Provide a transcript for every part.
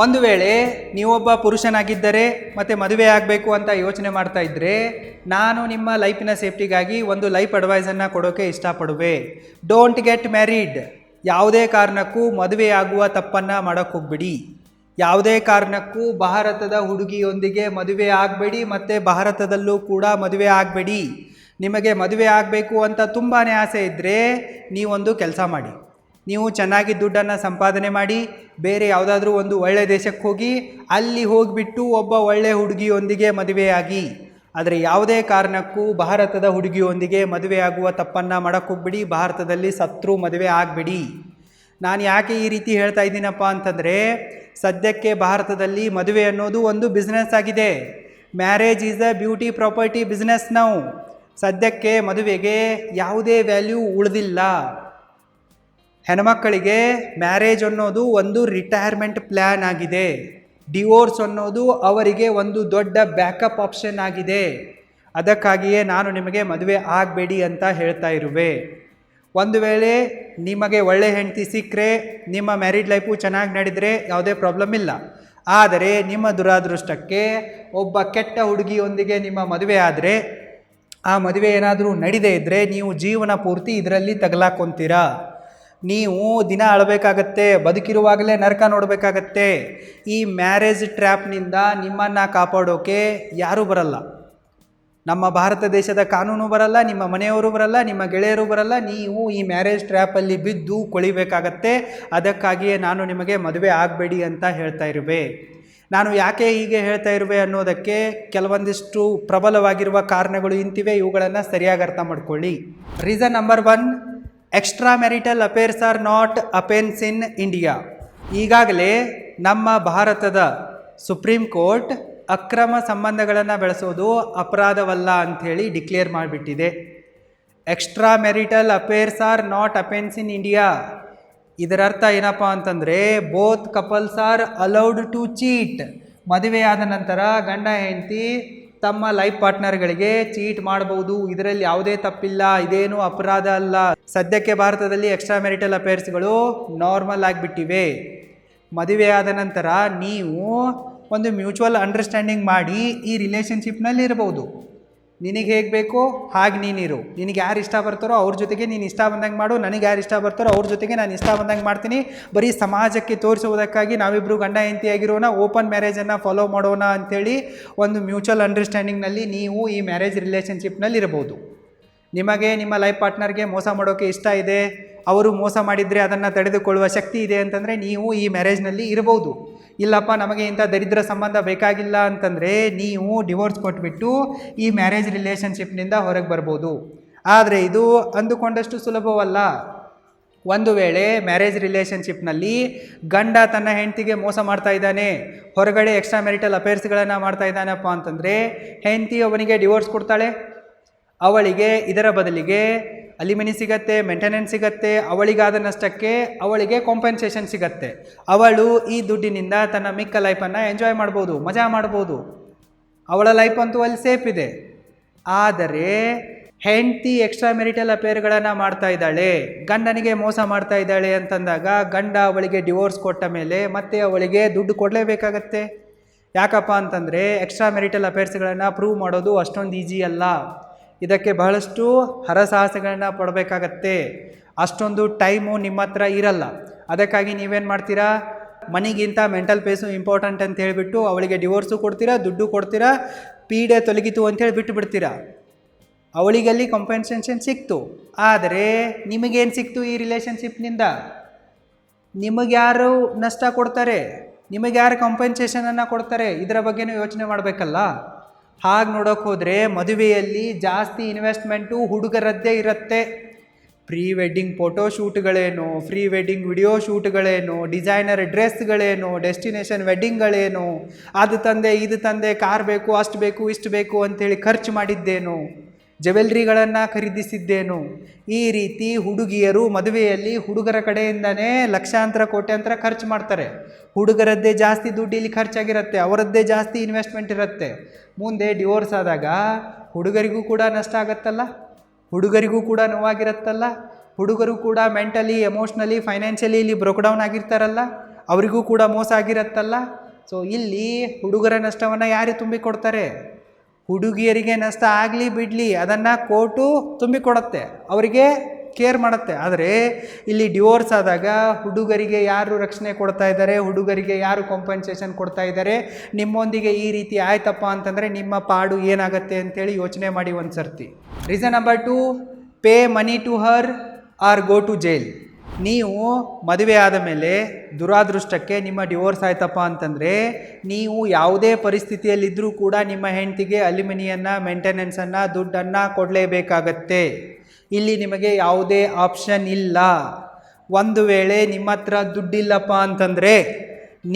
ಒಂದು ವೇಳೆ ನೀವೊಬ್ಬ ಪುರುಷನಾಗಿದ್ದರೆ ಮತ್ತು ಮದುವೆ ಆಗಬೇಕು ಅಂತ ಯೋಚನೆ ಮಾಡ್ತಾ ಇದ್ದರೆ ನಾನು ನಿಮ್ಮ ಲೈಫಿನ ಸೇಫ್ಟಿಗಾಗಿ ಒಂದು ಲೈಫ್ ಅಡ್ವೈಸನ್ನು ಕೊಡೋಕ್ಕೆ ಇಷ್ಟಪಡುವೆ. Don't get married. ಯಾವುದೇ ಕಾರಣಕ್ಕೂ ಮದುವೆ ಆಗುವ ತಪ್ಪನ್ನು ಮಾಡೋಕ್ಕೆ ಹೋಗ್ಬೇಡಿ. ಯಾವುದೇ ಕಾರಣಕ್ಕೂ ಭಾರತದ ಹುಡುಗಿಯೊಂದಿಗೆ ಮದುವೆ ಆಗಬೇಡಿ ಮತ್ತು ಭಾರತದಲ್ಲೂ ಕೂಡ ಮದುವೆ ಆಗಬೇಡಿ. ನಿಮಗೆ ಮದುವೆ ಆಗಬೇಕು ಅಂತ ತುಂಬಾ ಆಸೆ ಇದ್ದರೆ ನೀವೊಂದು ಕೆಲಸ ಮಾಡಿ. ನೀವು ಚೆನ್ನಾಗಿ ದುಡ್ಡನ್ನು ಸಂಪಾದನೆ ಮಾಡಿ ಬೇರೆ ಯಾವುದಾದ್ರೂ ಒಂದು ಒಳ್ಳೆಯ ದೇಶಕ್ಕೆ ಹೋಗಿ ಅಲ್ಲಿ ಹೋಗಿಬಿಟ್ಟು ಒಬ್ಬ ಒಳ್ಳೆಯ ಹುಡುಗಿಯೊಂದಿಗೆ ಮದುವೆಯಾಗಿ. ಆದರೆ ಯಾವುದೇ ಕಾರಣಕ್ಕೂ ಭಾರತದ ಹುಡುಗಿಯೊಂದಿಗೆ ಮದುವೆ ಆಗುವ ತಪ್ಪನ್ನು ಮಾಡೋಕ್ಕೆ ಹೋಗ್ಬಿಡಿ. ಭಾರತದಲ್ಲಿ ಸತ್ರು ಮದುವೆ ಆಗಬೇಡಿ. ನಾನು ಯಾಕೆ ಈ ರೀತಿ ಹೇಳ್ತಾ ಇದ್ದೀನಪ್ಪ ಅಂತಂದರೆ, ಸದ್ಯಕ್ಕೆ ಭಾರತದಲ್ಲಿ ಮದುವೆ ಅನ್ನೋದು ಒಂದು ಬಿಸ್ನೆಸ್ ಆಗಿದೆ. Marriage is a beauty property business. ನಾವು ಸದ್ಯಕ್ಕೆ ಮದುವೆಗೆ ಯಾವುದೇ ವ್ಯಾಲ್ಯೂ ಉಳಿದಿಲ್ಲ. ಹೆಣ್ಮಕ್ಕಳಿಗೆ ಮ್ಯಾರೇಜ್ ಅನ್ನೋದು ಒಂದು ರಿಟೈರ್ಮೆಂಟ್ ಪ್ಲ್ಯಾನ್ ಆಗಿದೆ. ಡಿವೋರ್ಸ್ ಅನ್ನೋದು ಅವರಿಗೆ ಒಂದು ದೊಡ್ಡ ಬ್ಯಾಕಪ್ ಆಪ್ಷನ್ ಆಗಿದೆ. ಅದಕ್ಕಾಗಿಯೇ ನಾನು ನಿಮಗೆ ಮದುವೆ ಆಗಬೇಡಿ ಅಂತ ಹೇಳ್ತಾ ಇರುವೆ. ಒಂದು ವೇಳೆ ನಿಮಗೆ ಒಳ್ಳೆ ಹೆಂಡತಿ ಸಿಕ್ಕರೆ ನಿಮ್ಮ ಮ್ಯಾರಿಡ್ ಲೈಫು ಚೆನ್ನಾಗಿ ನಡೆದರೆ ಯಾವುದೇ ಪ್ರಾಬ್ಲಮ್ ಇಲ್ಲ. ಆದರೆ ನಿಮ್ಮ ದುರಾದೃಷ್ಟಕ್ಕೆ ಒಬ್ಬ ಕೆಟ್ಟ ಹುಡುಗಿಯೊಂದಿಗೆ ನಿಮ್ಮ ಮದುವೆ ಆದರೆ, ಆ ಮದುವೆ ಏನಾದರೂ ನಡೀದೇ ಇದ್ದರೆ ನೀವು ಜೀವನ ಪೂರ್ತಿ ಇದರಲ್ಲಿ ತಗಲಾಕೊಂತೀರಾ. ನೀವು ದಿನ ಅಳಬೇಕಾಗತ್ತೆ, ಬದುಕಿರುವಾಗಲೇ ನರಕ ನೋಡಬೇಕಾಗತ್ತೆ. ಈ ಮ್ಯಾರೇಜ್ ಟ್ರ್ಯಾಪ್ನಿಂದ ನಿಮ್ಮನ್ನು ಕಾಪಾಡೋಕೆ ಯಾರೂ ಬರಲ್ಲ. ನಮ್ಮ ಭಾರತ ದೇಶದ ಕಾನೂನು ಬರಲ್ಲ, ನಿಮ್ಮ ಮನೆಯವರು ಬರಲ್ಲ, ನಿಮ್ಮ ಗೆಳೆಯರು ಬರಲ್ಲ. ನೀವು ಈ ಮ್ಯಾರೇಜ್ ಟ್ರ್ಯಾಪಲ್ಲಿ ಬಿದ್ದು ಕೊಳಿಬೇಕಾಗತ್ತೆ. ಅದಕ್ಕಾಗಿಯೇ ನಾನು ನಿಮಗೆ ಮದುವೆ ಆಗಬೇಡಿ ಅಂತ ಹೇಳ್ತಾ ಇರುವೆ. ನಾನು ಯಾಕೆ ಹೀಗೆ ಹೇಳ್ತಾ ಇರುವೆ ಅನ್ನೋದಕ್ಕೆ ಕೆಲವೊಂದಿಷ್ಟು ಪ್ರಬಲವಾಗಿರುವ ಕಾರಣಗಳು ಇಂತಿವೆ. ಇವುಗಳನ್ನು ಸರಿಯಾಗಿ ಅರ್ಥ ಮಾಡ್ಕೊಳ್ಳಿ. Reason number 1, extra marital affairs are not offence in India. ಈಗಾಗಲೇ ನಮ್ಮ ಭಾರತದ ಸುಪ್ರೀಂ ಕೋರ್ಟ್ ಅಕ್ರಮ ಸಂಬಂಧಗಳನ್ನು ಬೆಳೆಸೋದು ಅಪರಾಧವಲ್ಲ ಅಂಥೇಳಿ ಡಿಕ್ಲೇರ್ ಮಾಡಿಬಿಟ್ಟಿದೆ. Extra marital affairs are not offence in India. ಇದರರ್ಥ ಏನಪ್ಪ ಅಂತಂದರೆ, both couples are allowed to cheat. ಮದುವೆಯಾದ ನಂತರ ಗಂಡ ಹೆಂಡತಿ ತಮ್ಮ ಲೈಫ್ ಪಾರ್ಟ್ನರ್ಗಳಿಗೆ ಚೀಟ್ ಮಾಡಬಹುದು. ಇದರಲ್ಲಿ ಯಾವುದೇ ತಪ್ಪಿಲ್ಲ, ಇದೇನು ಅಪರಾಧ ಅಲ್ಲ. ಸದ್ಯಕ್ಕೆ ಭಾರತದಲ್ಲಿ ಎಕ್ಸ್ಟ್ರಾ ಮ್ಯಾರಿಟಲ್ ಅಫೇರ್ಸ್ಗಳು ನಾರ್ಮಲ್ ಆಗಿಬಿಟ್ಟಿವೆ. ಮದುವೆಯಾದ ನಂತರ ನೀವು ಒಂದು ಮ್ಯೂಚುವಲ್ ಅಂಡರ್ಸ್ಟ್ಯಾಂಡಿಂಗ್ ಮಾಡಿ ಈ ರಿಲೇಷನ್ಶಿಪ್ನಲ್ಲಿ ಇರಬಹುದು. ನಿನಗೆ ಹೇಗೆ ಬೇಕೋ ಹಾಗೆ ನೀನಿರು. ನಿನಗೆ ಯಾರು ಇಷ್ಟ ಬರ್ತಾರೋ ಅವ್ರ ಜೊತೆಗೆ ನೀನು ಇಷ್ಟ ಬಂದಂಗೆ ಮಾಡು. ನನಗೆ ಯಾರು ಇಷ್ಟ ಬರ್ತಾರೋ ಅವ್ರ ಜೊತೆಗೆ ನಾನು ಇಷ್ಟ ಬಂದಂಗೆ ಮಾಡ್ತೀನಿ. ಬರೀ ಸಮಾಜಕ್ಕೆ ತೋರಿಸುವುದಕ್ಕಾಗಿ ನಾವಿಬ್ಬರು ಗಂಡ ಹೆಂಡತಿಯಾಗಿರೋಣ, ಓಪನ್ ಮ್ಯಾರೇಜನ್ನು ಫಾಲೋ ಮಾಡೋಣ ಅಂಥೇಳಿ ಒಂದು ಮ್ಯೂಚುವಲ್ ಅಂಡರ್ಸ್ಟ್ಯಾಂಡಿಂಗ್ನಲ್ಲಿ ನೀವು ಈ ಮ್ಯಾರೇಜ್ ರಿಲೇಷನ್ಶಿಪ್ನಲ್ಲಿ ಇರಬಹುದು. ನಿಮಗೆ ನಿಮ್ಮ ಲೈಫ್ ಪಾರ್ಟ್ನರ್ಗೆ ಮೋಸ ಮಾಡೋಕ್ಕೆ ಇಷ್ಟ ಇದೆ, ಅವರು ಮೋಸ ಮಾಡಿದರೆ ಅದನ್ನು ತಡೆದುಕೊಳ್ಳುವ ಶಕ್ತಿ ಇದೆ ಅಂತಂದರೆ ನೀವು ಈ ಮ್ಯಾರೇಜ್ನಲ್ಲಿ ಇರಬಹುದು. ಇಲ್ಲಪ್ಪ ನಮಗೆ ಇಂಥ ದರಿದ್ರ ಸಂಬಂಧ ಬೇಕಾಗಿಲ್ಲ ಅಂತಂದರೆ ನೀವು ಡಿವೋರ್ಸ್ ಕೊಟ್ಬಿಟ್ಟು ಈ ಮ್ಯಾರೇಜ್ ರಿಲೇಷನ್ಶಿಪ್ನಿಂದ ಹೊರಗೆ ಬರ್ಬೋದು. ಆದರೆ ಇದು ಅಂದುಕೊಂಡಷ್ಟು ಸುಲಭವಲ್ಲ. ಒಂದು ವೇಳೆ ಮ್ಯಾರೇಜ್ ರಿಲೇಷನ್ಶಿಪ್ನಲ್ಲಿ ಗಂಡ ತನ್ನ ಹೆಂಡತಿಗೆ ಮೋಸ ಮಾಡ್ತಾ ಇದ್ದಾನೆ, ಹೊರಗಡೆ ಎಕ್ಸ್ಟ್ರಾ ಮ್ಯಾರಿಟಲ್ ಅಫೇರ್ಸ್ಗಳನ್ನು ಮಾಡ್ತಾ ಇದ್ದಾನಪ್ಪ ಅಂತಂದರೆ ಹೆಂಡತಿ ಅವನಿಗೆ ಡಿವೋರ್ಸ್ ಕೊಡ್ತಾಳೆ. ಅವಳಿಗೆ ಇದರ ಬದಲಿಗೆ ಅಲಿಮಿನಿ ಸಿಗತ್ತೆ, ಮೇಂಟೆನೆನ್ಸ್ ಸಿಗತ್ತೆ. ಅವಳಿಗಾದ ನಷ್ಟಕ್ಕೆ ಅವಳಿಗೆ ಕಾಂಪೆನ್ಸೇಷನ್ ಸಿಗತ್ತೆ. ಅವಳು ಈ ದುಡ್ಡಿನಿಂದ ತನ್ನ ಮಿಕ್ಕ ಲೈಫನ್ನು ಎಂಜಾಯ್ ಮಾಡ್ಬೋದು, ಮಜಾ ಮಾಡ್ಬೋದು. ಅವಳ ಲೈಫ್ ಅಂತೂ ಅಲ್ಲಿ ಸೇಫ್ ಇದೆ. ಆದರೆ ಹೆಂಡತಿ ಎಕ್ಸ್ಟ್ರಾ ಮ್ಯಾರಿಟಲ್ ಅಫೇರ್ಗಳನ್ನು ಮಾಡ್ತಾ ಇದ್ದಾಳೆ, ಗಂಡನಿಗೆ ಮೋಸ ಮಾಡ್ತಾ ಇದ್ದಾಳೆ ಅಂತಂದಾಗ ಗಂಡ ಅವಳಿಗೆ ಡಿವೋರ್ಸ್ ಕೊಟ್ಟ ಮೇಲೆ ಮತ್ತೆ ಅವಳಿಗೆ ದುಡ್ಡು ಕೊಡಲೇಬೇಕಾಗತ್ತೆ. ಯಾಕಪ್ಪ ಅಂತಂದರೆ ಎಕ್ಸ್ಟ್ರಾ ಮ್ಯಾರಿಟಲ್ ಅಫೇರ್ಸ್ಗಳನ್ನು ಪ್ರೂವ್ ಮಾಡೋದು ಅಷ್ಟೊಂದು ಈಸಿ ಅಲ್ಲ. ಇದಕ್ಕೆ ಬಹಳಷ್ಟು ಹರಸಾಹಸಗಳನ್ನ ಪಡಬೇಕಾಗತ್ತೆ. ಅಷ್ಟೊಂದು ಟೈಮು ನಿಮ್ಮ ಹತ್ರ ಇರಲ್ಲ. ಅದಕ್ಕಾಗಿ ನೀವೇನು ಮಾಡ್ತೀರಾ, ಮನಿಗಿಂತ ಮೆಂಟಲ್ ಪೇಸು ಇಂಪಾರ್ಟೆಂಟ್ ಅಂತ ಹೇಳಿಬಿಟ್ಟು ಅವಳಿಗೆ ಡಿವೋರ್ಸು ಕೊಡ್ತೀರಾ, ದುಡ್ಡು ಕೊಡ್ತೀರಾ, ಪೀಡೆ ತೊಲಗಿತು ಅಂಥೇಳಿ ಬಿಟ್ಟು ಬಿಡ್ತೀರಾ. ಅವಳಿಗಲ್ಲಿ ಕಾಂಪೆನ್ಸೇಷನ್ ಸಿಕ್ತು, ಆದರೆ ನಿಮಗೇನು ಸಿಕ್ತು ಈ ರಿಲೇಷನ್ಶಿಪ್ನಿಂದ? ನಿಮಗ್ಯಾರು ನಷ್ಟ ಕೊಡ್ತಾರೆ, ನಿಮಗ್ಯಾರು ಕಾಂಪೆನ್ಸೇಷನನ್ನು ಕೊಡ್ತಾರೆ? ಇದರ ಬಗ್ಗೆನೂ ಯೋಚನೆ ಮಾಡಬೇಕಲ್ಲ. ಹಾಗೆ ನೋಡೋಕೆ ಹೋದರೆ ಮದುವೆಯಲ್ಲಿ ಜಾಸ್ತಿ ಇನ್ವೆಸ್ಟ್ಮೆಂಟು ಹುಡುಗರದ್ದೇ ಇರುತ್ತೆ. ಪ್ರೀ ವೆಡ್ಡಿಂಗ್ ಫೋಟೋ ಶೂಟ್ಗಳೇನು, ಪ್ರೀ ವೆಡ್ಡಿಂಗ್ ವಿಡಿಯೋ ಶೂಟ್ಗಳೇನು, ಡಿಸೈನರ್ ಡ್ರೆಸ್ಗಳೇನು, ಡೆಸ್ಟಿನೇಷನ್ ವೆಡ್ಡಿಂಗ್ಗಳೇನು, ಅದು ತಂದೆ ಇದು ತಂದೆ, ಕಾರ್ ಬೇಕು, ಅಷ್ಟು ಬೇಕು, ಇಷ್ಟು ಬೇಕು ಅಂಥೇಳಿ ಖರ್ಚು ಮಾಡಿದ್ದೇನು, ಜ್ಯುವೆಲ್ರಿಗಳನ್ನು ಖರೀದಿಸಿದ್ದೇನು. ಈ ರೀತಿ ಹುಡುಗಿಯರು ಮದುವೆಯಲ್ಲಿ ಹುಡುಗರ ಕಡೆಯಿಂದನೇ ಲಕ್ಷಾಂತರ ಕೋಟ್ಯಾಂತರ ಖರ್ಚು ಮಾಡ್ತಾರೆ. ಹುಡುಗರದ್ದೇ ಜಾಸ್ತಿ ದುಡ್ಡು ಇಲ್ಲಿ ಖರ್ಚಾಗಿರುತ್ತೆ, ಅವರದ್ದೇ ಜಾಸ್ತಿ ಇನ್ವೆಸ್ಟ್ಮೆಂಟ್ ಇರುತ್ತೆ. ಮುಂದೆ ಡಿವೋರ್ಸ್ ಆದಾಗ ಹುಡುಗರಿಗೂ ಕೂಡ ನಷ್ಟ ಆಗತ್ತಲ್ಲ, ಹುಡುಗರಿಗೂ ಕೂಡ ನೋವಾಗಿರುತ್ತಲ್ಲ, ಹುಡುಗರು ಕೂಡ ಮೆಂಟಲಿ, ಎಮೋಷ್ನಲಿ, ಫೈನಾನ್ಷಿಯಲಿ ಇಲ್ಲಿ ಬ್ರೋಕ್ ಡೌನ್ ಆಗಿರ್ತಾರಲ್ಲ. ಅವರಿಗೂ ಕೂಡ ಮೋಸ ಆಗಿರತ್ತಲ್ಲ. ಸೊ ಇಲ್ಲಿ ಹುಡುಗರ ನಷ್ಟವನ್ನು ಯಾರು ತುಂಬಿಕೊಡ್ತಾರೆ? ಹುಡುಗಿಯರಿಗೆ ನಷ್ಟ ಆಗಲಿ ಬಿಡಲಿ ಅದನ್ನು ಕೋರ್ಟು ತುಂಬಿಕೊಡುತ್ತೆ, ಅವರಿಗೆ ಕೇರ್ ಮಾಡುತ್ತೆ. ಆದರೆ ಇಲ್ಲಿ ಡಿವೋರ್ಸ್ ಆದಾಗ ಹುಡುಗರಿಗೆ ಯಾರು ರಕ್ಷಣೆ ಕೊಡ್ತಾ ಇದ್ದಾರೆ, ಹುಡುಗರಿಗೆ ಯಾರು ಕಾಂಪನ್ಸೇಷನ್ ಕೊಡ್ತಾ ಇದ್ದಾರೆ? ನಿಮ್ಮೊಂದಿಗೆ ಈ ರೀತಿ ಆಯ್ತಪ್ಪ ಅಂತಂದರೆ ನಿಮ್ಮ ಪಾಡು ಏನಾಗುತ್ತೆ ಅಂತೇಳಿ ಯೋಚನೆ ಮಾಡಿ ಒಂದು ಸರ್ತಿ. Reason number 2, pay money to her or go to jail. ನೀವು ಮದುವೆ ಆದ ಮೇಲೆ ದುರಾದೃಷ್ಟಕ್ಕೆ ನಿಮ್ಮ ಡಿವೋರ್ಸ್ ಆಯ್ತಪ್ಪ ಅಂತಂದರೆ ನೀವು ಯಾವುದೇ ಪರಿಸ್ಥಿತಿಯಲ್ಲಿದ್ದರೂ ಕೂಡ ನಿಮ್ಮ ಹೆಂಡತಿಗೆ ಅಲಿಮಿನಿಯನ್ನು, ಮೇಂಟೆನೆನ್ಸನ್ನು, ದುಡ್ಡನ್ನು ಕೊಡಲೇಬೇಕಾಗತ್ತೆ. ಇಲ್ಲಿ ನಿಮಗೆ ಯಾವುದೇ ಆಪ್ಷನ್ ಇಲ್ಲ. ಒಂದು ವೇಳೆ ನಿಮ್ಮ ಹತ್ರ ದುಡ್ಡಿಲ್ಲಪ್ಪ ಅಂತಂದರೆ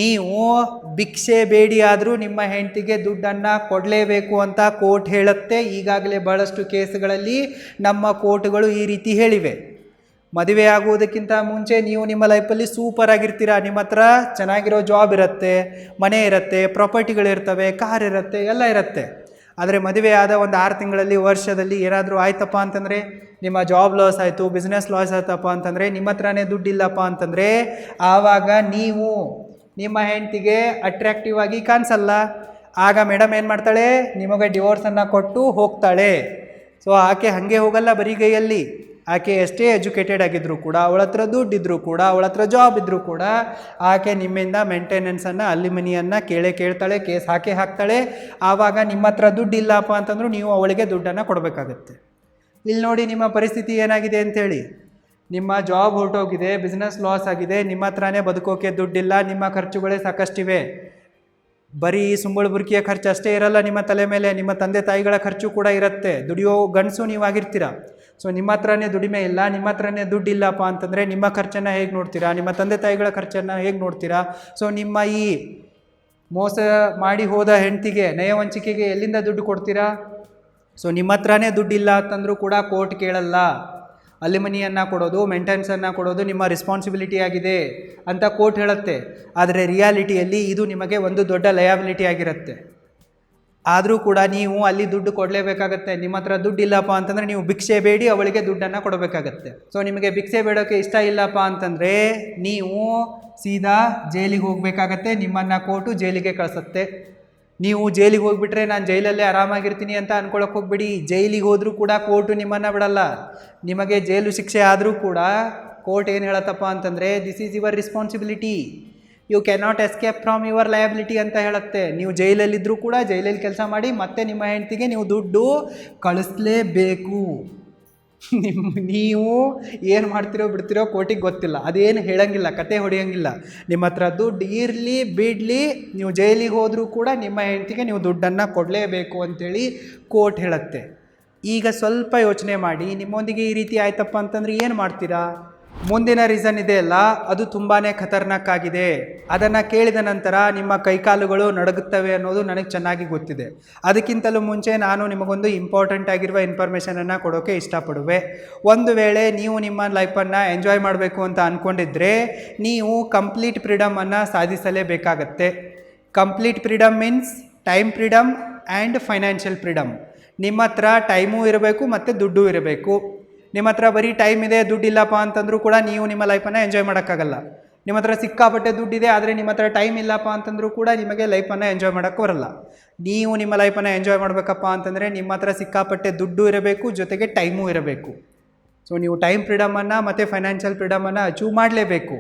ನೀವು ಭಿಕ್ಷೆ ಬೇಡಿ ಆದರೂ ನಿಮ್ಮ ಹೆಂಡತಿಗೆ ದುಡ್ಡನ್ನು ಕೊಡಲೇಬೇಕು ಅಂತ ಕೋರ್ಟ್ ಹೇಳುತ್ತೆ. ಈಗಾಗಲೇ ಬಹಳಷ್ಟು ಕೇಸ್ಗಳಲ್ಲಿ ನಮ್ಮ ಕೋರ್ಟ್ಗಳು ಈ ರೀತಿ ಹೇಳಿವೆ. ಮದುವೆ ಆಗುವುದಕ್ಕಿಂತ ಮುಂಚೆ ನೀವು ನಿಮ್ಮ ಲೈಫಲ್ಲಿ ಸೂಪರ್ ಆಗಿರ್ತೀರ, ನಿಮ್ಮ ಹತ್ರ ಚೆನ್ನಾಗಿರೋ ಜಾಬ್ ಇರುತ್ತೆ, ಮನೆ ಇರುತ್ತೆ, ಪ್ರಾಪರ್ಟಿಗಳಿರ್ತವೆ, ಕಾರ್ ಇರುತ್ತೆ, ಎಲ್ಲ ಇರುತ್ತೆ. ಆದರೆ ಮದುವೆ ಆದ ಒಂದು 6 ತಿಂಗಳಲ್ಲಿ, ವರ್ಷದಲ್ಲಿ ಏನಾದರೂ ಆಯ್ತಪ್ಪ ಅಂತಂದರೆ, ನಿಮ್ಮ ಜಾಬ್ ಲಾಸ್ ಆಯಿತು, ಬಿಸ್ನೆಸ್ ಲಾಸ್ ಆಯ್ತಪ್ಪ ಅಂತಂದರೆ, ನಿಮ್ಮ ಹತ್ರನೇ ದುಡ್ಡಿಲ್ಲಪ್ಪ ಅಂತಂದರೆ ಆವಾಗ ನೀವು ನಿಮ್ಮ ಹೆಂಡತಿಗೆ ಅಟ್ರ್ಯಾಕ್ಟಿವ್ ಆಗಿ ಕಾಣಿಸಲ್ಲ. ಆಗ ಮೇಡಮ್ ಏನು ಮಾಡ್ತಾಳೆ? ನಿಮಗೆ ಡಿವೋರ್ಸನ್ನು ಕೊಟ್ಟು ಹೋಗ್ತಾಳೆ. ಸೊ ಆಕೆ ಹಾಗೆ ಹೋಗಲ್ಲ ಬರೀ ಕೈಯಲ್ಲಿ. ಆಕೆ ಎಷ್ಟೇ ಎಜುಕೇಟೆಡ್ ಆಗಿದ್ದರೂ ಕೂಡ, ಅವಳ ಹತ್ರ ದುಡ್ಡಿದ್ರೂ ಕೂಡ, ಅವಳ ಹತ್ರ ಜಾಬ್ ಇದ್ದರೂ ಕೂಡ ಆಕೆ ನಿಮ್ಮಿಂದ ಮೇಂಟೆನೆನ್ಸನ್ನು, ಅಲಿಮಿನಿಯನ್ನು ಕೇಳ್ತಾಳೆ, ಕೇಸ್ ಹಾಕ್ತಾಳೆ. ಆವಾಗ ನಿಮ್ಮ ಹತ್ರ ದುಡ್ಡಿಲ್ಲಪ್ಪ ಅಂತಂದ್ರೂ ನೀವು ಅವಳಿಗೆ ದುಡ್ಡನ್ನು ಕೊಡಬೇಕಾಗತ್ತೆ. ಇಲ್ಲಿ ನೋಡಿ ನಿಮ್ಮ ಪರಿಸ್ಥಿತಿ ಏನಾಗಿದೆ ಅಂಥೇಳಿ. ನಿಮ್ಮ ಜಾಬ್ ಹೊರಟೋಗಿದೆ, ಬಿಸ್ನೆಸ್ ಲಾಸ್ ಆಗಿದೆ, ನಿಮ್ಮ ಹತ್ರನೇ ಬದುಕೋಕೆ ದುಡ್ಡಿಲ್ಲ, ನಿಮ್ಮ ಖರ್ಚುಗಳೇ ಸಾಕಷ್ಟಿವೆ. ಬರೀ ಸುಂಬಳ ಬುರ್ಕಿಯ ಖರ್ಚು ಅಷ್ಟೇ ಇರಲ್ಲ ನಿಮ್ಮ ತಲೆ ಮೇಲೆ, ನಿಮ್ಮ ತಂದೆ ತಾಯಿಗಳ ಖರ್ಚು ಕೂಡ ಇರುತ್ತೆ. ದುಡಿಯೋ ಗಂಡಸು ನೀವಾಗಿರ್ತೀರ. ಸೊ ನಿಮ್ಮ ಹತ್ರನೇ ದುಡಿಮೆ ಇಲ್ಲ, ನಿಮ್ಮ ಹತ್ರನೇ ದುಡ್ಡಿಲ್ಲಪ್ಪ ಅಂತಂದರೆ ನಿಮ್ಮ ಖರ್ಚನ್ನು ಹೇಗೆ ನೋಡ್ತೀರಾ? ನಿಮ್ಮ ತಂದೆ ತಾಯಿಗಳ ಖರ್ಚನ್ನು ಹೇಗೆ ನೋಡ್ತೀರಾ? ಸೊ ನಿಮ್ಮ ಈ ಮೋಸ ಮಾಡಿ ಹೋದ ಹೆಂಡತಿಗೆ, ನಯವಂಚಿಕೆಗೆ ಎಲ್ಲಿಂದ ದುಡ್ಡು ಕೊಡ್ತೀರಾ? ಸೊ ನಿಮ್ಮ ಹತ್ರನೇ ದುಡ್ಡಿಲ್ಲ ಅಂತಂದರೂ ಕೂಡ ಕೋರ್ಟ್ ಕೇಳಲ್ಲ. ಅಲಿಮನಿಯನ್ನು ಕೊಡೋದು, ಮೇಂಟೆನೆನ್ಸನ್ನು ಕೊಡೋದು ನಿಮ್ಮ ರೆಸ್ಪಾನ್ಸಿಬಿಲಿಟಿ ಆಗಿದೆ ಅಂತ ಕೋರ್ಟ್ ಹೇಳುತ್ತೆ. ಆದರೆ ರಿಯಾಲಿಟಿಯಲ್ಲಿ ಇದು ನಿಮಗೆ ಒಂದು ದೊಡ್ಡ ಲಯಬಿಲಿಟಿ ಆಗಿರುತ್ತೆ. ಆದರೂ ಕೂಡ ನೀವು ಅಲ್ಲಿ ದುಡ್ಡು ಕೊಡಲೇಬೇಕಾಗತ್ತೆ. ನಿಮ್ಮ ಹತ್ರ ದುಡ್ಡಿಲ್ಲಪ್ಪ ಅಂತಂದರೆ ನೀವು ಭಿಕ್ಷೆ ಬೇಡಿ ಅವಳಿಗೆ ದುಡ್ಡನ್ನು ಕೊಡಬೇಕಾಗತ್ತೆ. ಸೊ ನಿಮಗೆ ಭಿಕ್ಷೆ ಬೇಡೋಕ್ಕೆ ಇಷ್ಟ ಇಲ್ಲಪ್ಪ ಅಂತಂದರೆ ನೀವು ಸೀದಾ ಜೈಲಿಗೆ ಹೋಗಬೇಕಾಗತ್ತೆ. ನಿಮ್ಮನ್ನು ಕೋರ್ಟು ಜೈಲಿಗೆ ಕಳಿಸುತ್ತೆ. ನೀವು ಜೈಲಿಗೆ ಹೋಗಿಬಿಟ್ರೆ ನಾನು ಜೈಲಲ್ಲೇ ಆರಾಮಾಗಿರ್ತೀನಿ ಅಂತ ಅಂದ್ಕೊಳ್ಳೋಕೆ ಹೋಗ್ಬಿಡಿ. ಜೈಲಿಗೆ ಹೋದರೂ ಕೂಡ ಕೋರ್ಟು ನಿಮ್ಮನ್ನು ಬಿಡಲ್ಲ. ನಿಮಗೆ ಜೈಲು ಶಿಕ್ಷೆ ಆದರೂ ಕೂಡ ಕೋರ್ಟ್ ಏನು ಹೇಳತ್ತಪ್ಪ ಅಂತಂದರೆ this is your responsibility, you cannot escape from your liability ಅಂತ ಹೇಳುತ್ತೆ. ನೀವು ಜೈಲಲ್ಲಿದ್ದರೂ ಕೂಡ ಜೈಲಲ್ಲಿ ಕೆಲಸ ಮಾಡಿ ಮತ್ತೆ ನಿಮ್ಮ ಹೆಂಡತಿಗೆ ನೀವು ದುಡ್ಡು ಕಳಿಸ್ಲೇಬೇಕು. ನೀವು ಏನು ಮಾಡ್ತಿರೋ ಬಿಡ್ತಿರೋ ಕೋರ್ಟಿಗೆ ಗೊತ್ತಿಲ್ಲ, ಅದೇನು ಹೇಳಂಗಿಲ್ಲ, ಕತೆ ಹೊಡೆಯೋಂಗಿಲ್ಲ. ನಿಮ್ಮ ಹತ್ರ ದುಡ್ಡು ಇರಲಿ ಬಿಡಲಿ, ನೀವು ಜೈಲಿಗೆ ಹೋದರೂ ಕೂಡ ನಿಮ್ಮ ಹೆಂಡತಿಗೆ ನೀವು ದುಡ್ಡನ್ನು ಕೊಡಲೇಬೇಕು ಅಂಥೇಳಿ ಕೋರ್ಟ್ ಹೇಳುತ್ತೆ. ಈಗ ಸ್ವಲ್ಪ ಯೋಚನೆ ಮಾಡಿ, ನಿಮ್ಮೊಂದಿಗೆ ಈ ರೀತಿ ಆಯ್ತಪ್ಪ ಅಂತಂದರೆ ಏನು ಮಾಡ್ತೀರಾ? ಮುಂದಿನ ರೀಸನ್ ಇದೆಯಲ್ಲ, ಅದು ತುಂಬಾ ಖತರ್ನಾಕ್ ಆಗಿದೆ. ಅದನ್ನು ಕೇಳಿದ ನಂತರ ನಿಮ್ಮ ಕೈಕಾಲುಗಳು ನಡುಗುತ್ತವೆ ಅನ್ನೋದು ನನಗೆ ಚೆನ್ನಾಗಿ ಗೊತ್ತಿದೆ. ಅದಕ್ಕಿಂತಲೂ ಮುಂಚೆ ನಾನು ನಿಮಗೊಂದು ಇಂಪಾರ್ಟೆಂಟ್ ಆಗಿರುವ ಇನ್ಫಾರ್ಮೇಷನನ್ನು ಕೊಡೋಕ್ಕೆ ಇಷ್ಟಪಡುವೆ. ಒಂದು ವೇಳೆ ನೀವು ನಿಮ್ಮ ಲೈಫನ್ನು ಎಂಜಾಯ್ ಮಾಡಬೇಕು ಅಂತ ಅಂದ್ಕೊಂಡಿದ್ರೆ ನೀವು ಕಂಪ್ಲೀಟ್ ಫ್ರೀಡಮನ್ನು ಸಾಧಿಸಲೇಬೇಕಾಗತ್ತೆ. Complete freedom means time freedom and financial freedom. ನಿಮ್ಮ ಹತ್ರ ಟೈಮೂ ಇರಬೇಕು ಮತ್ತು ದುಡ್ಡು ಇರಬೇಕು. ನಿಮ್ಮ ಹತ್ರ ಬರೀ ಟೈಮ್ ಇದೆ, ದುಡ್ಡಿಲ್ಲಪ್ಪ ಅಂತಂದರೂ ಕೂಡ ನೀವು ನಿಮ್ಮ ಲೈಫನ್ನು ಎಂಜಾಯ್ ಮಾಡೋಕ್ಕಾಗಲ್ಲ. ನಿಮ್ಮ ಹತ್ರ ಸಿಕ್ಕಾಪಟ್ಟೆ ದುಡ್ಡಿದೆ ಆದರೆ ನಿಮ್ಮ ಹತ್ರ ಟೈಮ್ ಇಲ್ಲಪ್ಪ ಅಂತಂದರೂ ಕೂಡ ನಿಮಗೆ ಲೈಫನ್ನು ಎಂಜಾಯ್ ಮಾಡೋಕ್ಕೆ ಬರಲ್ಲ. ನೀವು ನಿಮ್ಮ ಲೈಫನ್ನು ಎಂಜಾಯ್ ಮಾಡಬೇಕಪ್ಪ ಅಂತಂದರೆ ನಿಮ್ಮ ಹತ್ರ ಸಿಕ್ಕಾಪಟ್ಟೆ ದುಡ್ಡು ಇರಬೇಕು, ಜೊತೆಗೆ ಟೈಮೂ ಇರಬೇಕು. ಸೊ ನೀವು ಟೈಮ್ ಫ್ರೀಡಮನ್ನು ಮತ್ತು ಫೈನಾನ್ಷಿಯಲ್ ಫ್ರೀಡಮನ್ನು ಅಚೀವ್ ಮಾಡಲೇಬೇಕು.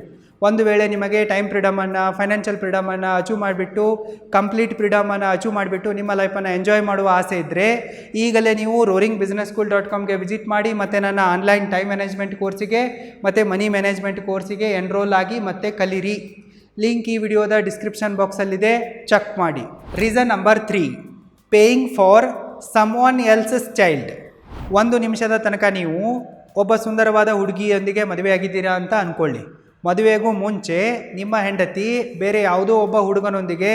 ಒಂದು ವೇಳೆ ನಿಮಗೆ ಟೈಮ್ ಫ್ರೀಡಮನ್ನು, ಫೈನಾನ್ಷಿಯಲ್ ಫ್ರೀಡಮನ್ನು ಅಚೀವ್ ಮಾಡಿಬಿಟ್ಟು, ಕಂಪ್ಲೀಟ್ ಫ್ರೀಡಮನ್ನು ಅಚೀವ್ ಮಾಡಿಬಿಟ್ಟು ನಿಮ್ಮ ಲೈಫನ್ನು ಎಂಜಾಯ್ ಮಾಡುವ ಆಸೆ ಇದ್ದರೆ ಈಗಲೇ ನೀವು roaringbusinesschool.comಗೆ ವಿಸಿಟ್ ಮಾಡಿ ಮತ್ತು ನನ್ನ ಆನ್ಲೈನ್ ಟೈಮ್ ಮ್ಯಾನೇಜ್ಮೆಂಟ್ ಕೋರ್ಸಿಗೆ ಮತ್ತು ಮನಿ ಮ್ಯಾನೇಜ್ಮೆಂಟ್ ಕೋರ್ಸಿಗೆ ಎನ್ರೋಲ್ ಆಗಿ ಮತ್ತು ಕಲೀರಿ. ಲಿಂಕ್ ಈ ವಿಡಿಯೋದ ಡಿಸ್ಕ್ರಿಪ್ಷನ್ ಬಾಕ್ಸಲ್ಲಿದೆ, ಚೆಕ್ ಮಾಡಿ. Reason number 3, paying for someone else's child. 1 ನಿಮಿಷದ ತನಕ ನೀವು ಒಬ್ಬ ಸುಂದರವಾದ ಹುಡುಗಿಯೊಂದಿಗೆ ಮದುವೆಯಾಗಿದ್ದೀರಾ ಅಂತ ಅಂದ್ಕೊಳ್ಳಿ. ಮದುವೆಗೂ ಮುಂಚೆ ನಿಮ್ಮ ಹೆಂಡತಿ ಬೇರೆ ಯಾವುದೋ ಒಬ್ಬ ಹುಡುಗನೊಂದಿಗೆ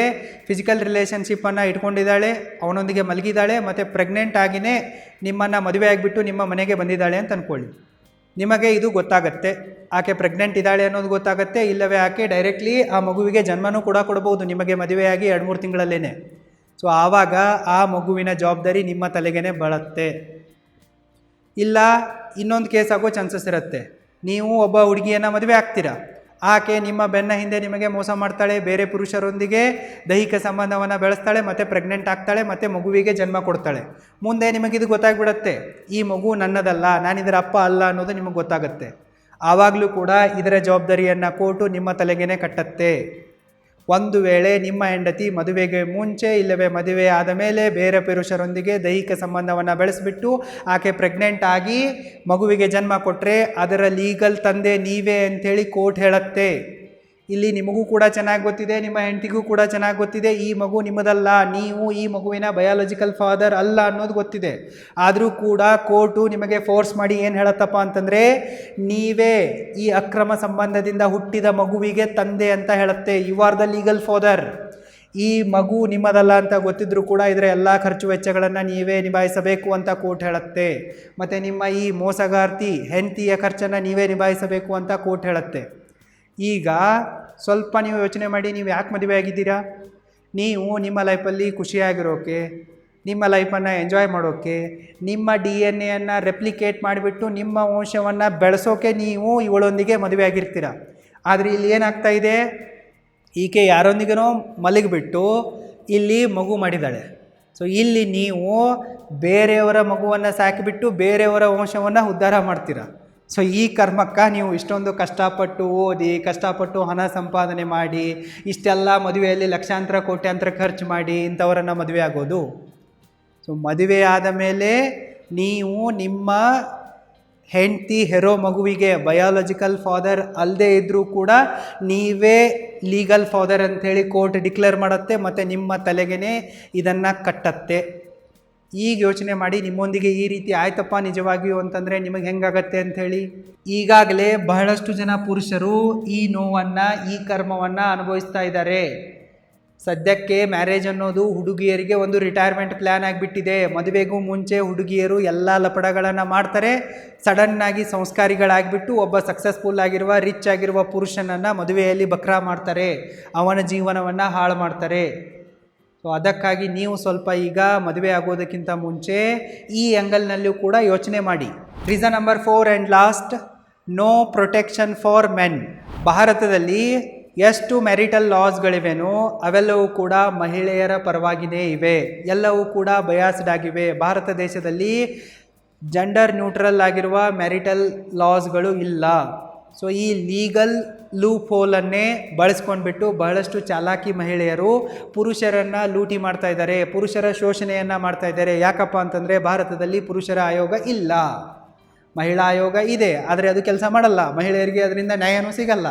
ಫಿಸಿಕಲ್ ರಿಲೇಷನ್ಶಿಪ್ಪನ್ನು ಇಟ್ಕೊಂಡಿದ್ದಾಳೆ, ಅವನೊಂದಿಗೆ ಮಲಗಿದ್ದಾಳೆ ಮತ್ತು ಪ್ರೆಗ್ನೆಂಟ್ ಆಗಿಯೇ ನಿಮ್ಮನ್ನು ಮದುವೆ ಆಗಿಬಿಟ್ಟು ನಿಮ್ಮ ಮನೆಗೆ ಬಂದಿದ್ದಾಳೆ ಅಂತ ಅಂದ್ಕೊಳ್ಳಿ. ನಿಮಗೆ ಇದು ಗೊತ್ತಾಗತ್ತೆ, ಆಕೆ ಪ್ರೆಗ್ನೆಂಟ್ ಇದ್ದಾಳೆ ಅನ್ನೋದು ಗೊತ್ತಾಗತ್ತೆ. ಇಲ್ಲವೇ ಆಕೆ ಡೈರೆಕ್ಟ್ಲಿ ಆ ಮಗುವಿಗೆ ಜನ್ಮನೂ ಕೂಡ ಕೊಡ್ಬೋದು ನಿಮಗೆ ಮದುವೆಯಾಗಿ 2-3 ತಿಂಗಳಲ್ಲೇ. ಸೊ ಆವಾಗ ಆ ಮಗುವಿನ ಜವಾಬ್ದಾರಿ ನಿಮ್ಮ ತಲೆಗೇ ಬೀಳುತ್ತೆ. ಇಲ್ಲ ಇನ್ನೊಂದು ಕೇಸ್ ಆಗೋ ಚಾನ್ಸಸ್ ಇರುತ್ತೆ. ನೀವು ಒಬ್ಬ ಹುಡುಗಿಯನ್ನು ಮದುವೆ ಆಗ್ತೀರಾ, ಆಕೆ ನಿಮ್ಮ ಬೆನ್ನ ಹಿಂದೆ ನಿಮಗೆ ಮೋಸ ಮಾಡ್ತಾಳೆ, ಬೇರೆ ಪುರುಷರೊಂದಿಗೆ ದೈಹಿಕ ಸಂಬಂಧವನ್ನು ಬೆಳೆಸ್ತಾಳೆ, ಮತ್ತು ಪ್ರೆಗ್ನೆಂಟ್ ಆಗ್ತಾಳೆ, ಮತ್ತು ಮಗುವಿಗೆ ಜನ್ಮ ಕೊಡ್ತಾಳೆ. ಮುಂದೆ ನಿಮಗಿದು ಗೊತ್ತಾಗ್ಬಿಡತ್ತೆ, ಈ ಮಗು ನನ್ನದಲ್ಲ, ನಾನಿದರ ಅಪ್ಪ ಅಲ್ಲ ಅನ್ನೋದು ನಿಮಗೆ ಗೊತ್ತಾಗುತ್ತೆ. ಆವಾಗಲೂ ಕೂಡ ಇದರ ಜವಾಬ್ದಾರಿಯನ್ನು ಕೋರ್ಟು ನಿಮ್ಮ ತಲೆಗೇನೆ ಕಟ್ಟತ್ತೆ. ಒಂದು ವೇಳೆ ನಿಮ್ಮ ಹೆಂಡತಿ ಮದುವೆಗೆ ಮುಂಚೆ ಇಲ್ಲವೇ ಮದುವೆ ಆದ ಮೇಲೆ ಬೇರೆ ಪುರುಷರೊಂದಿಗೆ ದೈಹಿಕ ಸಂಬಂಧವನ್ನು ಬೆಳೆಸಿಬಿಟ್ಟು ಆಕೆ ಪ್ರೆಗ್ನೆಂಟ್ ಆಗಿ ಮಗುವಿಗೆ ಜನ್ಮ ಕೊಟ್ಟರೆ ಅದರ ಲೀಗಲ್ ತಂದೆ ನೀವೇ ಅಂಥೇಳಿ ಕೋರ್ಟ್ ಹೇಳುತ್ತೆ. ಇಲ್ಲಿ ನಿಮಗೂ ಕೂಡ ಚೆನ್ನಾಗಿ ಗೊತ್ತಿದೆ, ನಿಮ್ಮ ಹೆಂಡತಿಗೂ ಕೂಡ ಚೆನ್ನಾಗಿ ಗೊತ್ತಿದೆ, ಈ ಮಗು ನಿಮ್ಮದಲ್ಲ, ನೀವು ಈ ಮಗುವಿನ ಬಯಾಲಜಿಕಲ್ ಫಾದರ್ ಅಲ್ಲ ಅನ್ನೋದು ಗೊತ್ತಿದೆ. ಆದರೂ ಕೂಡ ಕೋರ್ಟು ನಿಮಗೆ ಫೋರ್ಸ್ ಮಾಡಿ ಏನು ಹೇಳತ್ತಪ್ಪ ಅಂತಂದರೆ, ನೀವೇ ಈ ಅಕ್ರಮ ಸಂಬಂಧದಿಂದ ಹುಟ್ಟಿದ ಮಗುವಿಗೆ ತಂದೆ ಅಂತ ಹೇಳುತ್ತೆ. You are the legal father. ಈ ಮಗು ನಿಮ್ಮದಲ್ಲ ಅಂತ ಗೊತ್ತಿದ್ರೂ ಕೂಡ ಇದರ ಎಲ್ಲ ಖರ್ಚು ವೆಚ್ಚಗಳನ್ನು ನೀವೇ ನಿಭಾಯಿಸಬೇಕು ಅಂತ ಕೋರ್ಟ್ ಹೇಳುತ್ತೆ. ಮತ್ತು ನಿಮ್ಮ ಈ ಮೋಸಗಾರ್ತಿ ಹೆಂಡತಿಯ ಖರ್ಚನ್ನು ನೀವೇ ನಿಭಾಯಿಸಬೇಕು ಅಂತ ಕೋರ್ಟ್ ಹೇಳುತ್ತೆ. ಈಗ ಸ್ವಲ್ಪ ನೀವು ಯೋಚನೆ ಮಾಡಿ, ನೀವು ಯಾಕೆ ಮದುವೆ ಆಗಿದ್ದೀರಾ? ನೀವು ನಿಮ್ಮ ಲೈಫಲ್ಲಿ ಖುಷಿಯಾಗಿರೋಕ್ಕೆ, ನಿಮ್ಮ ಲೈಫನ್ನು ಎಂಜಾಯ್ ಮಾಡೋಕ್ಕೆ, ನಿಮ್ಮ DNA ರೆಪ್ಲಿಕೇಟ್ ಮಾಡಿಬಿಟ್ಟು ನಿಮ್ಮ ವಂಶವನ್ನು ಬೆಳೆಸೋಕೆ ನೀವು ಇವಳೊಂದಿಗೆ ಮದುವೆ ಆಗಿರ್ತೀರ. ಆದರೆ ಇಲ್ಲಿ ಏನಾಗ್ತಾ ಇದೆ, ಈಕೆ ಯಾರೊಂದಿಗೇನೋ ಮಲಗಿಬಿಟ್ಟು ಇಲ್ಲಿ ಮಗು ಮಾಡಿದ್ದಾಳೆ. ಸೊ ಇಲ್ಲಿ ನೀವು ಬೇರೆಯವರ ಮಗುವನ್ನು ಸಾಕಿಬಿಟ್ಟು ಬೇರೆಯವರ ವಂಶವನ್ನು ಉದ್ಧಾರ ಮಾಡ್ತೀರ. ಸೊ ಈ ಕರ್ಮಕ್ಕೆ ನೀವು ಇಷ್ಟೊಂದು ಕಷ್ಟಪಟ್ಟು ಓದಿ, ಕಷ್ಟಪಟ್ಟು ಹಣ ಸಂಪಾದನೆ ಮಾಡಿ, ಇಷ್ಟೆಲ್ಲ ಮದುವೆಯಲ್ಲಿ ಲಕ್ಷಾಂತರ ಕೋಟ್ಯಾಂತರ ಖರ್ಚು ಮಾಡಿ ಇಂಥವರನ್ನು ಮದುವೆ ಆಗೋದು. ಸೊ ಮದುವೆ ಆದ ಮೇಲೆ ನೀವು ನಿಮ್ಮ ಹೆಂಡತಿ ಹೆರೋ ಮಗುವಿಗೆ ಬಯಾಲಜಿಕಲ್ ಫಾದರ್ ಅಲ್ಲದೆ ಇದ್ದರೂ ಕೂಡ ನೀವೇ ಲೀಗಲ್ ಫಾದರ್ ಅಂಥೇಳಿ ಕೋರ್ಟ್ ಡಿಕ್ಲೇರ್ ಮಾಡುತ್ತೆ, ಮತ್ತು ನಿಮ್ಮ ತಲೆಗೇ ಇದನ್ನು ಕಟ್ಟತ್ತೆ. ಈಗ ಯೋಚನೆ ಮಾಡಿ, ನಿಮ್ಮೊಂದಿಗೆ ಈ ರೀತಿ ಆಯ್ತಪ್ಪ ನಿಜವಾಗಿಯೂ ಅಂತಂದರೆ ನಿಮಗೆ ಹೆಂಗಾಗತ್ತೆ ಅಂಥೇಳಿ. ಈಗಾಗಲೇ ಬಹಳಷ್ಟು ಜನ ಪುರುಷರು ಈ ನೋವನ್ನು, ಈ ಕರ್ಮವನ್ನು ಅನುಭವಿಸ್ತಾ ಇದ್ದಾರೆ. ಸದ್ಯಕ್ಕೆ ಮ್ಯಾರೇಜ್ ಅನ್ನೋದು ಹುಡುಗಿಯರಿಗೆ ಒಂದು ರಿಟೈರ್ಮೆಂಟ್ ಪ್ಲ್ಯಾನ್ ಆಗಿಬಿಟ್ಟಿದೆ. ಮದುವೆಗೂ ಮುಂಚೆ ಹುಡುಗಿಯರು ಎಲ್ಲ ಲಪಡಗಳನ್ನು ಮಾಡ್ತಾರೆ, ಸಡನ್ನಾಗಿ ಸಂಸ್ಕಾರಿಗಳಾಗಿಬಿಟ್ಟು ಒಬ್ಬ ಸಕ್ಸಸ್ಫುಲ್ ಆಗಿರುವ ರಿಚ್ ಆಗಿರುವ ಪುರುಷನನ್ನು ಮದುವೆಯಲ್ಲಿ ಬಕ್ರಾ ಮಾಡ್ತಾರೆ, ಅವನ ಜೀವನವನ್ನು ಹಾಳು ಮಾಡ್ತಾರೆ. ಸೊ ಅದಕ್ಕಾಗಿ ನೀವು ಸ್ವಲ್ಪ ಈಗ ಮದುವೆ ಆಗೋದಕ್ಕಿಂತ ಮುಂಚೆ ಈ ಆ್ಯಂಗಲ್ನಲ್ಲೂ ಕೂಡ ಯೋಚನೆ ಮಾಡಿ. Reason number 4 and last, no protection for men. ಭಾರತದಲ್ಲಿ ಎಷ್ಟು ಮ್ಯಾರಿಟಲ್ ಲಾಸ್ಗಳಿವೆನೋ ಅವೆಲ್ಲವೂ ಕೂಡ ಮಹಿಳೆಯರ ಪರವಾಗಿಯೇ ಇವೆ, ಎಲ್ಲವೂ ಕೂಡ ಬಯಾಸ್ಡ್ ಆಗಿವೆ. ಭಾರತ ದೇಶದಲ್ಲಿ ಜೆಂಡರ್ ನ್ಯೂಟ್ರಲ್ ಆಗಿರುವ ಮ್ಯಾರಿಟಲ್ ಲಾಸ್ಗಳು ಇಲ್ಲ. ಸೊ ಈ ಲೀಗಲ್ ಲೂಪ್ ಹೋಲನ್ನೇ ಬಳಸ್ಕೊಂಡ್ಬಿಟ್ಟು ಬಹಳಷ್ಟು ಚಾಲಾಕಿ ಮಹಿಳೆಯರು ಪುರುಷರನ್ನು ಲೂಟಿ ಮಾಡ್ತಾ ಇದ್ದಾರೆ, ಪುರುಷರ ಶೋಷಣೆಯನ್ನು ಮಾಡ್ತಾ ಇದ್ದಾರೆ. ಯಾಕಪ್ಪ ಅಂತಂದರೆ ಭಾರತದಲ್ಲಿ ಪುರುಷರ ಆಯೋಗ ಇಲ್ಲ, ಮಹಿಳಾ ಆಯೋಗ ಇದೆ, ಆದರೆ ಅದು ಕೆಲಸ ಮಾಡಲ್ಲ, ಮಹಿಳೆಯರಿಗೆ ಅದರಿಂದ ನ್ಯಾಯನೂ ಸಿಗಲ್ಲ.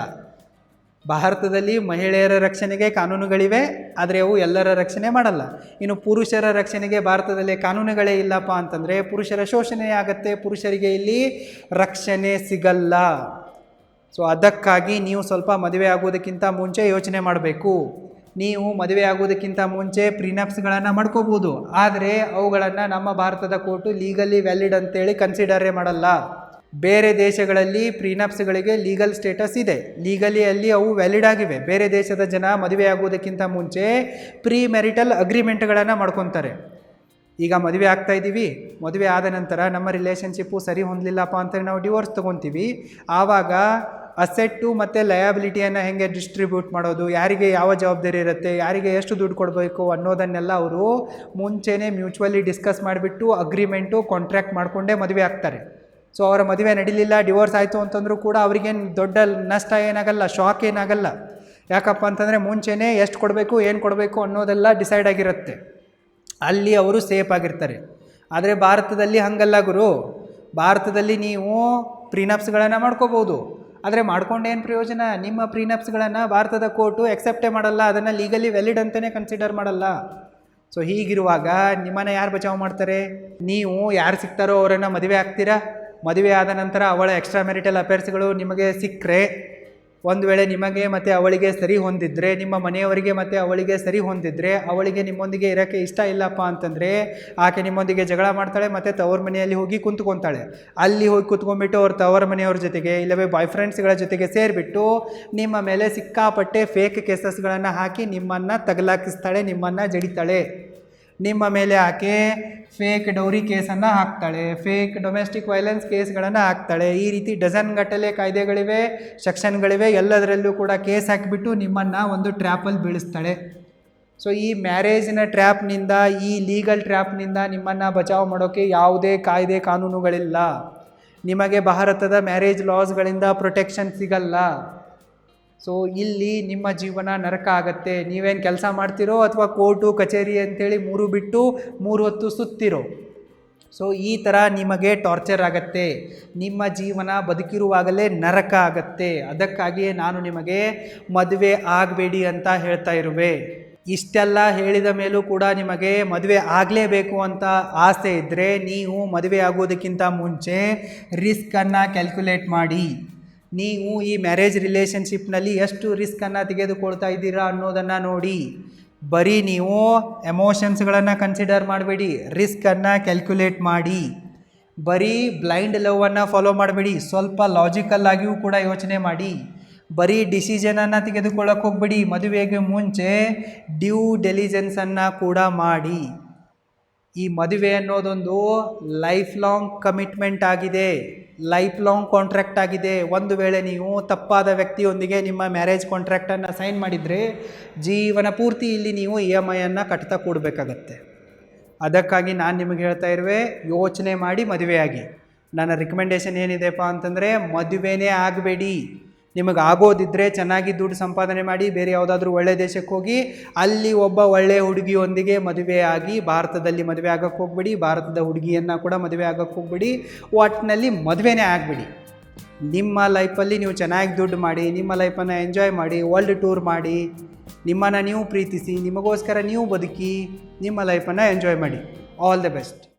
ಭಾರತದಲ್ಲಿ ಮಹಿಳೆಯರ ರಕ್ಷಣೆಗೆ ಕಾನೂನುಗಳಿವೆ, ಆದರೆ ಅವು ಎಲ್ಲರ ರಕ್ಷಣೆ ಮಾಡಲ್ಲ. ಇನ್ನು ಪುರುಷರ ರಕ್ಷಣೆಗೆ ಭಾರತದಲ್ಲಿ ಕಾನೂನುಗಳೇ ಇಲ್ಲಪ್ಪ ಅಂತಂದರೆ ಪುರುಷರ ಶೋಷಣೆ ಆಗುತ್ತೆ, ಪುರುಷರಿಗೆ ಇಲ್ಲಿ ರಕ್ಷಣೆ ಸಿಗಲ್ಲ. ಸೊ ಅದಕ್ಕಾಗಿ ನೀವು ಸ್ವಲ್ಪ ಮದುವೆ ಆಗೋದಕ್ಕಿಂತ ಮುಂಚೆ ಯೋಚನೆ ಮಾಡಬೇಕು. ನೀವು ಮದುವೆ ಆಗೋದಕ್ಕಿಂತ ಮುಂಚೆ ಪ್ರಿನಪ್ಸ್ಗಳನ್ನು ಮಾಡ್ಕೋಬೋದು, ಆದರೆ ಅವುಗಳನ್ನು ನಮ್ಮ ಭಾರತದ ಕೋರ್ಟು ಲೀಗಲಿ ವ್ಯಾಲಿಡ್ ಅಂತೇಳಿ ಕನ್ಸಿಡರೇ ಮಾಡಲ್ಲ. ಬೇರೆ ದೇಶಗಳಲ್ಲಿ ಪ್ರಿನಪ್ಸ್ಗಳಿಗೆ ಲೀಗಲ್ ಸ್ಟೇಟಸ್ ಇದೆ, ಲೀಗಲಿ ಅಲ್ಲಿ ಅವು ವ್ಯಾಲಿಡ್ ಆಗಿವೆ. ಬೇರೆ ದೇಶದ ಜನ ಮದುವೆ ಆಗೋದಕ್ಕಿಂತ ಮುಂಚೆ ಪ್ರೀ ಮ್ಯಾರಿಟಲ್ ಅಗ್ರಿಮೆಂಟ್ಗಳನ್ನು ಮಾಡ್ಕೊತಾರೆ. ಈಗ ಮದುವೆ ಆಗ್ತಾ ಇದ್ದೀವಿ, ಮದುವೆ ಆದ ನಂತರ ನಮ್ಮ ರಿಲೇಷನ್ಶಿಪ್ಪು ಸರಿ ಹೊಂದಲಿಲ್ಲಪ್ಪ ಅಂತೇಳಿ ನಾವು ಡಿವೋರ್ಸ್ ತೊಗೊತೀವಿ. ಆವಾಗ ಅಸೆಟ್ಟು ಮತ್ತು ಲಯಬಿಲಿಟಿಯನ್ನು ಹೇಗೆ ಡಿಸ್ಟ್ರಿಬ್ಯೂಟ್ ಮಾಡೋದು, ಯಾರಿಗೆ ಯಾವ ಜವಾಬ್ದಾರಿ ಇರುತ್ತೆ, ಯಾರಿಗೆ ಎಷ್ಟು ದುಡ್ಡು ಕೊಡಬೇಕು ಅನ್ನೋದನ್ನೆಲ್ಲ ಅವರು ಮುಂಚೆನೇ ಮ್ಯೂಚುವಲಿ ಡಿಸ್ಕಸ್ ಮಾಡಿಬಿಟ್ಟು ಅಗ್ರಿಮೆಂಟು ಕಾಂಟ್ರ್ಯಾಕ್ಟ್ ಮಾಡಿಕೊಂಡೇ ಮದುವೆ ಆಗ್ತಾರೆ. ಸೊ ಅವರ ಮದುವೆ ನಡೀಲಿಲ್ಲ, ಡಿವೋರ್ಸ್ ಆಯಿತು ಅಂತಂದರೂ ಕೂಡ ಅವ್ರಿಗೇನು ದೊಡ್ಡ ನಷ್ಟ ಏನಾಗಲ್ಲ, ಶಾಕ್ ಏನಾಗಲ್ಲ. ಯಾಕಪ್ಪ ಅಂತಂದರೆ ಮುಂಚೆನೇ ಎಷ್ಟು ಕೊಡಬೇಕು, ಏನು ಕೊಡಬೇಕು ಅನ್ನೋದೆಲ್ಲ ಡಿಸೈಡ್ ಆಗಿರುತ್ತೆ, ಅಲ್ಲಿ ಅವರು ಸೇಫ್ ಆಗಿರ್ತಾರೆ. ಆದರೆ ಭಾರತದಲ್ಲಿ ಹಾಗಲ್ಲ ಗುರು. ಭಾರತದಲ್ಲಿ ನೀವು ಪ್ರಿನಪ್ಸ್ಗಳನ್ನು ಮಾಡ್ಕೋಬೋದು, ಆದರೆ ಮಾಡ್ಕೊಂಡೇನು ಪ್ರಯೋಜನ? ನಿಮ್ಮ ಪ್ರಿನಪ್ಸ್ಗಳನ್ನು ಭಾರತದ ಕೋರ್ಟು ಎಕ್ಸೆಪ್ಟೇ ಮಾಡಲ್ಲ, ಅದನ್ನು ಲೀಗಲಿ ವ್ಯಾಲಿಡ್ ಅಂತಲೇ ಕನ್ಸಿಡರ್ ಮಾಡಲ್ಲ. ಸೊ ಹೀಗಿರುವಾಗ ನಿಮ್ಮನ್ನು ಯಾರು ಬಚಾವ್ ಮಾಡ್ತಾರೆ? ನೀವು ಯಾರು ಸಿಗ್ತಾರೋ ಅವರನ್ನು ಮದುವೆ ಆಗ್ತೀರಾ. ಮದುವೆ ಆದ ನಂತರ ಅವಳ ಎಕ್ಸ್ಟ್ರಾ ಮ್ಯಾರಿಟಲ್ ಅಫೇರ್ಸ್ಗಳು ನಿಮಗೆ ಸಿಕ್ಕರೆ, ಒಂದು ವೇಳೆ ನಿಮಗೆ ಮತ್ತು ಅವಳಿಗೆ ಸರಿ ಹೊಂದಿದ್ರೆ, ನಿಮ್ಮ ಮನೆಯವರಿಗೆ ಮತ್ತು ಅವಳಿಗೆ ಸರಿ ಹೊಂದಿದ್ರೆ, ಅವಳಿಗೆ ನಿಮ್ಮೊಂದಿಗೆ ಇರೋಕ್ಕೆ ಇಷ್ಟ ಇಲ್ಲಪ್ಪ ಅಂತಂದರೆ ಆಕೆ ನಿಮ್ಮೊಂದಿಗೆ ಜಗಳ ಮಾಡ್ತಾಳೆ ಮತ್ತು ತವ್ರ ಮನೆಯಲ್ಲಿ ಹೋಗಿ ಕುಂತ್ಕೊತಾಳೆ. ಅಲ್ಲಿ ಹೋಗಿ ಕುತ್ಕೊಂಡ್ಬಿಟ್ಟು ಅವ್ರ ತವರ ಮನೆಯವ್ರ ಜೊತೆಗೆ ಇಲ್ಲವೇ ಬಾಯ್ ಫ್ರೆಂಡ್ಸ್ಗಳ ಜೊತೆಗೆ ಸೇರಿಬಿಟ್ಟು ನಿಮ್ಮ ಮೇಲೆ ಸಿಕ್ಕಾಪಟ್ಟೆ ಫೇಕ್ ಕೇಸಸ್ಗಳನ್ನು ಹಾಕಿ ನಿಮ್ಮನ್ನು ತಗಲಾಕಿಸ್ತಾಳೆ, ನಿಮ್ಮನ್ನು ಜಡಿತಾಳೆ. ನಿಮ್ಮ ಮೇಲೆ ಆಕೆ ಫೇಕ್ ಡೌರಿ ಕೇಸನ್ನು ಹಾಕ್ತಾಳೆ, ಫೇಕ್ ಡೊಮೆಸ್ಟಿಕ್ ವೈಲೆನ್ಸ್ ಕೇಸ್ಗಳನ್ನು ಹಾಕ್ತಾಳೆ. ಈ ರೀತಿ ಡಜನ್ ಗಟ್ಟಲೆ ಕಾಯ್ದೆಗಳಿವೆ, ಸೆಕ್ಷನ್ಗಳಿವೆ. ಎಲ್ಲದರಲ್ಲೂ ಕೂಡ ಕೇಸ್ ಹಾಕಿಬಿಟ್ಟು ನಿಮ್ಮನ್ನು ಒಂದು ಟ್ರ್ಯಾಪಲ್ಲಿ ಬೀಳಿಸ್ತಾಳೆ. ಸೊ ಈ ಮ್ಯಾರೇಜಿನ ಟ್ರ್ಯಾಪ್ನಿಂದ, ಈ ಲೀಗಲ್ ಟ್ರ್ಯಾಪ್ನಿಂದ ನಿಮ್ಮನ್ನು ಬಚಾವ್ ಮಾಡೋಕ್ಕೆ ಯಾವುದೇ ಕಾಯ್ದೆ ಕಾನೂನುಗಳಿಲ್ಲ. ನಿಮಗೆ ಭಾರತದ ಮ್ಯಾರೇಜ್ ಲಾಸ್ಗಳಿಂದ ಪ್ರೊಟೆಕ್ಷನ್ ಸಿಗಲ್ಲ. ಸೊ ಇಲ್ಲಿ ನಿಮ್ಮ ಜೀವನ ನರಕ ಆಗತ್ತೆ. ನೀವೇನು ಕೆಲಸ ಮಾಡ್ತಿರೋ ಅಥವಾ ಕೋರ್ಟು ಕಚೇರಿ ಅಂಥೇಳಿ 3 ಬಿಟ್ಟು 3 ಹೊತ್ತು ಸುತ್ತಿರೋ. ಸೊ ಈ ಥರ ನಿಮಗೆ ಟಾರ್ಚರ್ ಆಗತ್ತೆ. ನಿಮ್ಮ ಜೀವನ ಬದುಕಿರುವಾಗಲೇ ನರಕ ಆಗತ್ತೆ. ಅದಕ್ಕಾಗಿಯೇ ನಾನು ನಿಮಗೆ ಮದುವೆ ಆಗಬೇಡಿ ಅಂತ ಹೇಳ್ತಾ ಇರುವೆ. ಇಷ್ಟೆಲ್ಲ ಹೇಳಿದ ಮೇಲೂ ಕೂಡ ನಿಮಗೆ ಮದುವೆ ಆಗಲೇಬೇಕು ಅಂತ ಆಸೆ ಇದ್ದರೆ ನೀವು ಮದುವೆ ಆಗೋದಕ್ಕಿಂತ ಮುಂಚೆ ರಿಸ್ಕನ್ನು ಕ್ಯಾಲ್ಕುಲೇಟ್ ಮಾಡಿ. ನೀವು ಈ ಮ್ಯಾರೇಜ್ ರಿಲೇಷನ್ಶಿಪ್ನಲ್ಲಿ ಎಷ್ಟು ರಿಸ್ಕನ್ನು ತೆಗೆದುಕೊಳ್ತಾ ಇದ್ದೀರಾ ಅನ್ನೋದನ್ನು ನೋಡಿ. ಬರೀ ನೀವು ಎಮೋಷನ್ಸ್ಗಳನ್ನು ಕನ್ಸಿಡರ್ ಮಾಡಬೇಡಿ, ರಿಸ್ಕನ್ನು ಕ್ಯಾಲ್ಕುಲೇಟ್ ಮಾಡಿ. ಬರೀ ಬ್ಲೈಂಡ್ ಲವ್ವನ್ನು ಫಾಲೋ ಮಾಡಬೇಡಿ, ಸ್ವಲ್ಪ ಲಾಜಿಕಲ್ ಆಗಿಯೂ ಕೂಡ ಯೋಚನೆ ಮಾಡಿ. ಬರೀ ಡಿಸಿಷನನ್ನು ತೆಗೆದುಕೊಳ್ಳಕ್ಕೆ ಹೋಗ್ಬೇಡಿ. ಮದುವೆಗೆ ಮುಂಚೆ ಡ್ಯೂ ಡೆಲಿಜೆನ್ಸನ್ನು ಕೂಡ ಮಾಡಿ. ಈ ಮದುವೆ ಅನ್ನೋದೊಂದು ಲೈಫ್ ಲಾಂಗ್ ಕಮಿಟ್ಮೆಂಟ್ ಆಗಿದೆ, ಲೈಫ್ ಲಾಂಗ್ ಕಾಂಟ್ರಾಕ್ಟ್ ಆಗಿದೆ. ಒಂದು ವೇಳೆ ನೀವು ತಪ್ಪಾದ ವ್ಯಕ್ತಿಯೊಂದಿಗೆ ನಿಮ್ಮ ಮ್ಯಾರೇಜ್ ಕಾಂಟ್ರಾಕ್ಟನ್ನು ಸೈನ್ ಮಾಡಿದರೆ ಜೀವನ ಪೂರ್ತಿ ಇಲ್ಲಿ ನೀವು EMI ಕಟ್ತಾ ಕೊಡಬೇಕಾಗತ್ತೆ. ಅದಕ್ಕಾಗಿ ನಾನು ನಿಮಗೆ ಹೇಳ್ತಾ ಇರುವೆ, ಯೋಚನೆ ಮಾಡಿ ಮದುವೆಯಾಗಿ. ನನ್ನ ರಿಕಮೆಂಡೇಷನ್ ಏನಿದೆಪ್ಪ ಅಂತಂದರೆ ಮದುವೆನೇ ಆಗಬೇಡಿ. ನಿಮಗೆ ಆಗೋದಿದ್ದರೆ ಚೆನ್ನಾಗಿ ದುಡ್ಡು ಸಂಪಾದನೆ ಮಾಡಿ, ಬೇರೆ ಯಾವುದಾದ್ರೂ ಒಳ್ಳೆಯ ದೇಶಕ್ಕೆ ಹೋಗಿ ಅಲ್ಲಿ ಒಬ್ಬ ಒಳ್ಳೆಯ ಹುಡುಗಿಯೊಂದಿಗೆ ಮದುವೆ ಆಗಿ. ಭಾರತದಲ್ಲಿ ಮದುವೆ ಆಗೋಕ್ಕೆ ಹೋಗ್ಬೇಡಿ, ಭಾರತದ ಹುಡುಗಿಯನ್ನು ಕೂಡ ಮದುವೆ ಆಗೋಕ್ಕೆ ಹೋಗ್ಬೇಡಿ. ಒಟ್ಟಿನಲ್ಲಿ ಮದುವೆನೇ ಆಗಬೇಡಿ. ನಿಮ್ಮ ಲೈಫಲ್ಲಿ ನೀವು ಚೆನ್ನಾಗಿ ದುಡ್ಡು ಮಾಡಿ, ನಿಮ್ಮ ಲೈಫನ್ನು ಎಂಜಾಯ್ ಮಾಡಿ, ವರ್ಲ್ಡ್ ಟೂರ್ ಮಾಡಿ, ನಿಮ್ಮನ್ನು ನೀವು ಪ್ರೀತಿಸಿ, ನಿಮಗೋಸ್ಕರ ನೀವು ಬದುಕಿ, ನಿಮ್ಮ ಲೈಫನ್ನು ಎಂಜಾಯ್ ಮಾಡಿ. All the best.